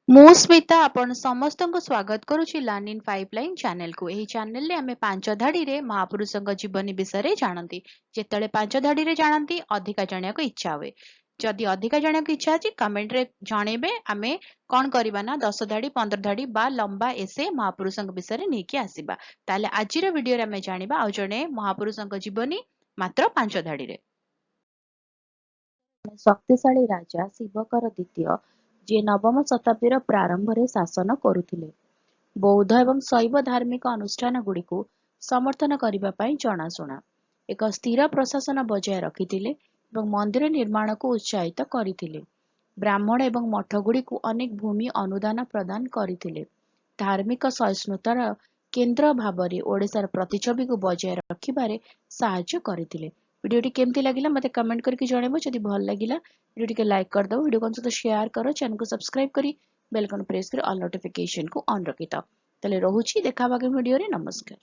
ମୁଁ ସ୍ମିତା ଆପଣ ସମସ୍ତଙ୍କୁ ସ୍ୱାଗତ କରୁଛି ଲର୍ନ ଇନ୍ ପାଇପଲାଇନ୍ ଚ୍ୟାନେଲକୁ। ଏହି ଚ୍ୟାନେଲରେ ଆମେ ପାଞ୍ଚ ଧାଡ଼ିରେ ମହାପୁରୁଷଙ୍କ ଜୀବନୀ ବିଷୟରେ ଜାଣନ୍ତି। ଯେତେବେଳେ ପାଞ୍ଚ ଧାଡ଼ିରେ ଜାଣନ୍ତି ଅଧିକା ଜାଣିବାକୁ ଇଚ୍ଛା ହୁଏ। ଯଦି ଅଧିକା ଜାଣିବାକୁ ଇଚ୍ଛା ଅଛି କମେଣ୍ଟରେ ଜଣେଇବେ। ଆମେ କ'ଣ କରିବା ନା 10 ଧାଡ଼ି 15 ଧାଡ଼ି ବା ଲମ୍ବା ଏସେ ମହାପୁରୁଷଙ୍କ ବିଷୟରେ ନେଇକି ଆସିବା। ତାହେଲେ ଆଜିର ଭିଡ଼ିଓରେ ଆମେ ଜାଣିବା ଆଉ ଜଣେ ମହାପୁରୁଷଙ୍କ ଜୀବନୀ ମାତ୍ର 5 ଧାଡ଼ିରେ। ଶକ୍ତିଶାଳୀ ରାଜା ଶିବକର ଦ୍ୱିତୀୟ, ଯିଏ ନବମ ଶତାବ୍ଦୀର ପ୍ରାରମ୍ଭରେ ଶାସନ କରୁଥିଲେ, ବୌଦ୍ଧ ଏବଂ ଶୈବ ଧାର୍ମିକ ଅନୁଷ୍ଠାନଗୁଡ଼ିକୁ ସମର୍ଥନ କରିବା ପାଇଁ ଜଣାଶୁଣା। ଏକ ସ୍ଥିର ପ୍ରଶାସନ ବଜାୟ ରଖିଥିଲେ ଏବଂ ମନ୍ଦିର ନିର୍ମାଣକୁ ଉତ୍ସାହିତ କରିଥିଲେ। ବ୍ରାହ୍ମଣ ଏବଂ ମଠଗୁଡ଼ିକୁ ଅନେକ ଭୂମି ଅନୁଦାନ ପ୍ରଦାନ କରିଥିଲେ। ଧାର୍ମିକ ସହିଷ୍ଣୁତାର କେନ୍ଦ୍ର ଭାବରେ ଓଡ଼ିଶାର ପ୍ରତିଛବିକୁ ବଜାୟ ରଖିବାରେ ସାହାଯ୍ୟ କରିଥିଲେ। ଭିଡ଼ିଓଟି କେମିତି ଲାଗିଲା ମୋତେ କମେଣ୍ଟ କରିକି ଜଣାଇବ। ଯଦି ଭଲ ଲାଗିଲା ଭିଡ଼ିଓ ଟିକେ ଲାଇକ୍ କରିଦେବ, ଭିଡ଼ିଓ କ'ଣ ସହିତ ସେୟାର କର, ଚ୍ୟାନେଲକୁ ସବସ୍କ୍ରାଇବ କରି ବେଲ୍ ଆଇକନ୍ ପ୍ରେସ୍ କରି ଅଲ୍ ନୋଟିଫିକେସନକୁ ଅନ୍ ରଖିଥାଅ। ତାହେଲେ ରହୁଛି, ଦେଖା ହେବା ଆଗାମୀ ଭିଡ଼ିଓରେ। ନମସ୍କାର।